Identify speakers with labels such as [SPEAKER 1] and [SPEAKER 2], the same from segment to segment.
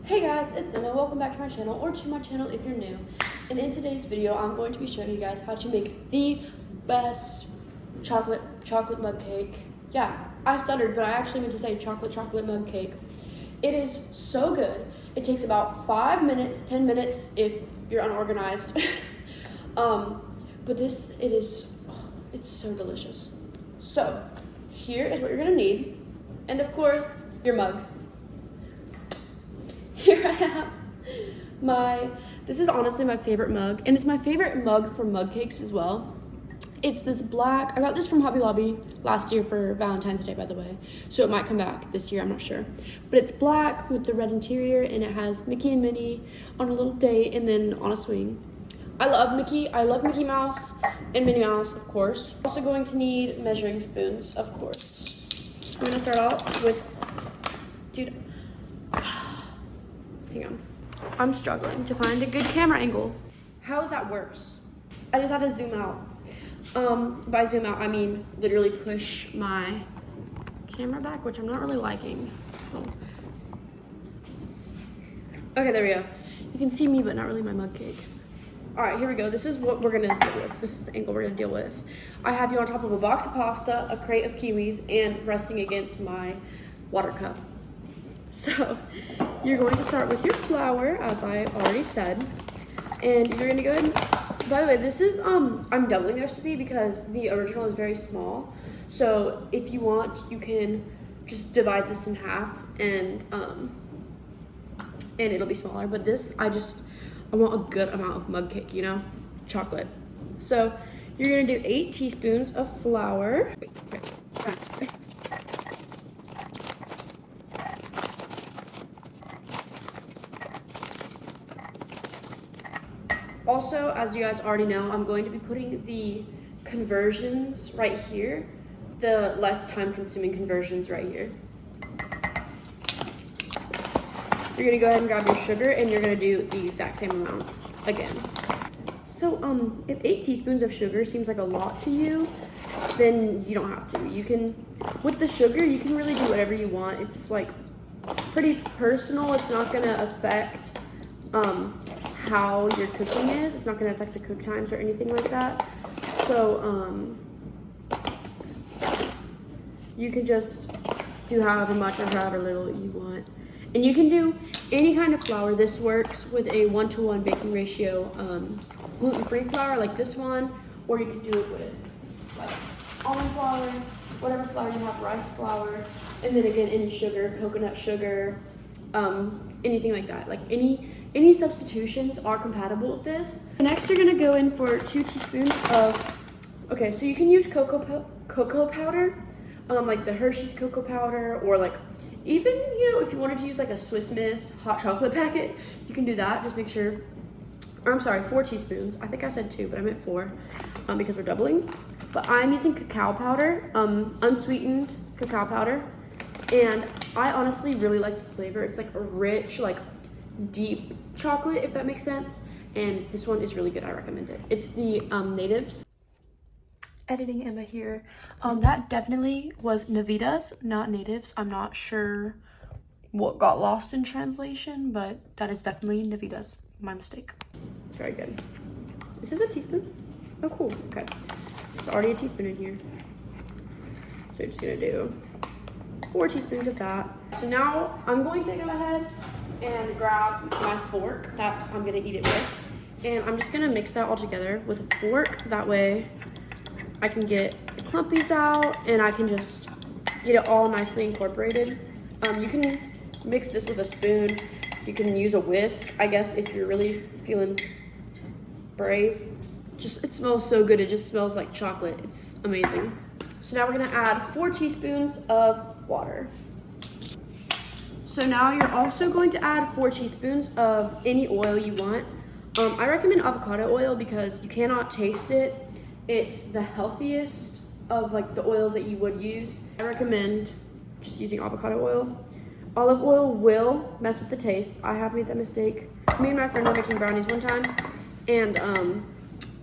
[SPEAKER 1] Hey guys, it's Emma. Welcome back to my channel, or to my channel if you're new. And in today's video, I'm going to be showing you guys how to make the best chocolate mug cake. Yeah, I stuttered, but I actually meant to say chocolate mug cake. It is so good. It takes about 5 minutes, 10 minutes if you're unorganized. But it's so delicious. So here is what you're gonna need, and of course your mug. Here I have this is honestly my favorite mug, and it's my favorite mug for mug cakes as well. It's this black, I got this from Hobby Lobby last year for Valentine's Day, by the way, so it might come back this year, I'm not sure. But it's black with the red interior, and it has Mickey and Minnie on a little date and then on a swing. I love Mickey Mouse and Minnie Mouse, of course. Also going to need measuring spoons, of course. I'm gonna start out with, hang on. I'm struggling to find a good camera angle. How is that worse? I just had to zoom out. By zoom out, I mean literally push my camera back, which I'm not really liking. Oh. Okay, there we go. You can see me, but not really my mug cake. All right, here we go. This is what we're gonna deal with. This is the angle we're gonna deal with. I have you on top of a box of pasta, a crate of kiwis, and resting against my water cup. So you're going to start with your flour, as I already said, and you're gonna go ahead and, by the way, this is, I'm doubling the recipe because the original is very small. So if you want, you can just divide this in half and it'll be smaller. But this, I want a good amount of mug cake, you know, chocolate. So you're gonna do 8 teaspoons of flour. Also, as you guys already know, I'm going to be putting the conversions right here, the less time-consuming conversions right here. You're gonna go ahead and grab your sugar, and you're gonna do the exact same amount again. So, if 8 teaspoons of sugar seems like a lot to you, then you don't have to. You can, with the sugar, you can really do whatever you want. It's like pretty personal. It's not gonna affect how your cooking is. It's not going to affect the cook times or anything like that. So you can just do however much or however little you want. And you can do any kind of flour. This works with a 1-to-1 baking ratio gluten-free flour like this one, or you can do it with like almond flour, whatever flour you have, rice flour, and then again any sugar, coconut sugar, anything like that. Like any substitutions are compatible with this. Next, you're gonna go in for 2 teaspoons of, okay, so you can use cocoa powder, like the Hershey's cocoa powder, or like even, you know, if you wanted to use like a Swiss Miss hot chocolate packet, you can do that. Just make sure, or I'm sorry, 4 teaspoons. I think I said 2, but I meant 4 because we're doubling. But I'm using cacao powder, unsweetened cacao powder. And I honestly really like the flavor. It's like a rich, like deep chocolate, if that makes sense. And this one is really good. I recommend it. It's the Natives. Editing Emma here. That definitely was Navitas, not Natives. I'm not sure what got lost in translation, but that is definitely Navitas. My mistake. It's very good. This is a teaspoon. Oh, cool. Okay. There's already a teaspoon in here. So you're just gonna do 4 teaspoons of that. So now I'm going to go ahead and grab my fork that I'm gonna eat it with. And I'm just gonna mix that all together with a fork. That way I can get the clumpies out and I can just get it all nicely incorporated. You can mix this with a spoon. You can use a whisk, I guess, if you're really feeling brave. It smells so good. It just smells like chocolate. It's amazing. So now we're gonna add 4 teaspoons of water. So now you're also going to add 4 teaspoons of any oil you want. I recommend avocado oil because you cannot taste it. It's the healthiest of like the oils that you would use. I recommend just using avocado oil. Olive oil will mess with the taste. I have made that mistake. Me and my friend were making brownies one time, and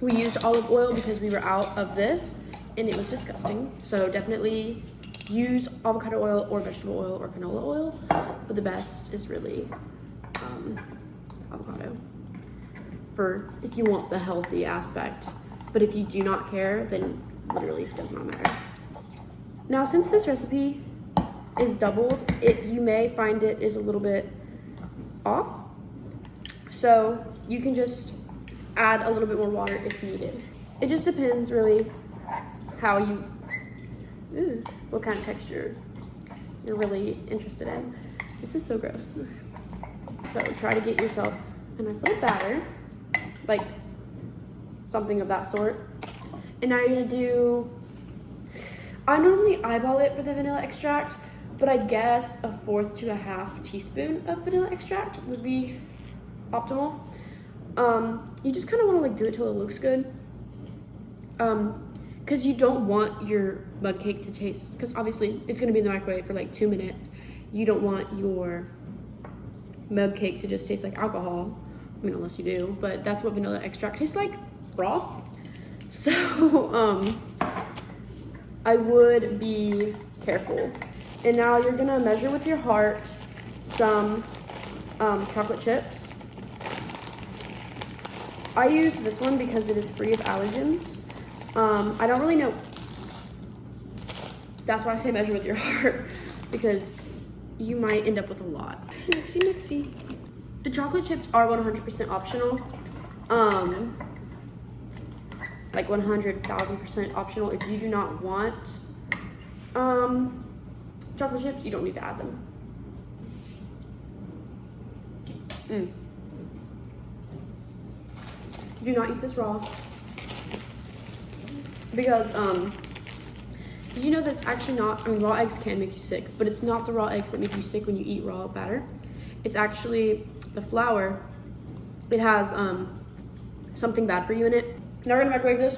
[SPEAKER 1] we used olive oil because we were out of this, and it was disgusting. So definitely use avocado oil or vegetable oil or canola oil, but the best is really avocado for if you want the healthy aspect. But if you do not care, then literally it does not matter. Now, since this recipe is doubled, you may find it is a little bit off. So you can just add a little bit more water if needed. It just depends really how you, what kind of texture you're really interested in. This is so gross. So try to get yourself a nice little batter, like something of that sort. And now you're gonna do, I normally eyeball it for the vanilla extract, but I guess a 1/4 to a 1/2 teaspoon of vanilla extract would be optimal. You just kind of want to like do it till it looks good. Because you don't want your mug cake to taste, because obviously it's going to be in the microwave for like 2 minutes. You don't want your mug cake to just taste like alcohol. I mean, unless you do, but that's what vanilla extract tastes like, raw. So, I would be careful. And now you're gonna measure with your heart some chocolate chips. I use this one because it is free of allergens. I don't really know. That's why I say measure with your heart, because you might end up with a lot. Mixy. The chocolate chips are 100% optional. Like 100,000% optional. If you do not want chocolate chips, you don't need to add them. Do not eat this raw, because did you know that's actually not, I mean, raw eggs can make you sick, but it's not the raw eggs that make you sick when you eat raw batter. It's actually the flour. It has something bad for you in it. Now we're gonna microwave this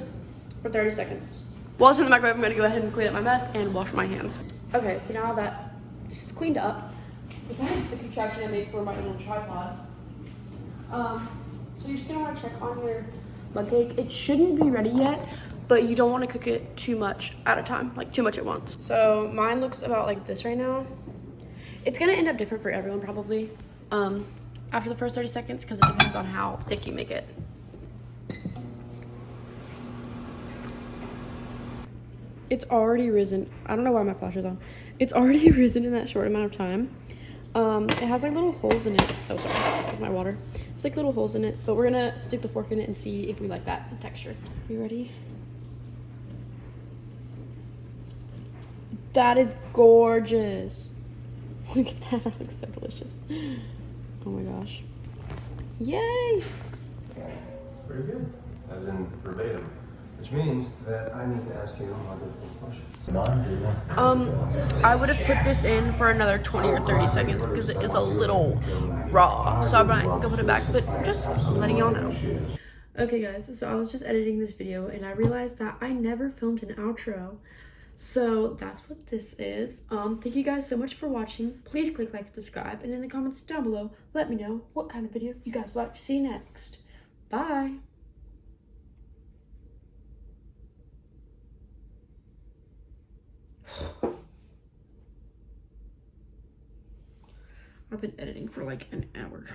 [SPEAKER 1] for 30 seconds. While it's in the microwave, I'm gonna go ahead and clean up my mess and wash my hands. Okay, so now that this is cleaned up, besides the contraption I made for my little tripod, so you're just gonna wanna check on your mug cake. It shouldn't be ready yet, but you don't wanna cook it too much at a time, like too much at once. So mine looks about like this right now. It's gonna end up different for everyone probably after the first 30 seconds, because it depends on how thick you make it. It's already risen. I don't know why my flash is on. It's already risen in that short amount of time. It has like little holes in it. Oh, sorry, with my water. It's like little holes in it, but we're gonna stick the fork in it and see if we like that texture. Are you ready? That is gorgeous. Look at that, that looks so delicious. Oh my gosh. Yay!
[SPEAKER 2] It's pretty good, as in verbatim. Which means that I need to ask you more difficult questions.
[SPEAKER 1] I would have put this in for another 20 or 30 seconds because it is a little raw. So I'm not gonna put it back, but just letting y'all know. Okay guys, so I was just editing this video and I realized that I never filmed an outro. So that's what this is. Thank you guys so much for watching. Please click like and subscribe, and in the comments down below, let me know what kind of video you guys would like to see next. Bye. I've been editing for like an hour.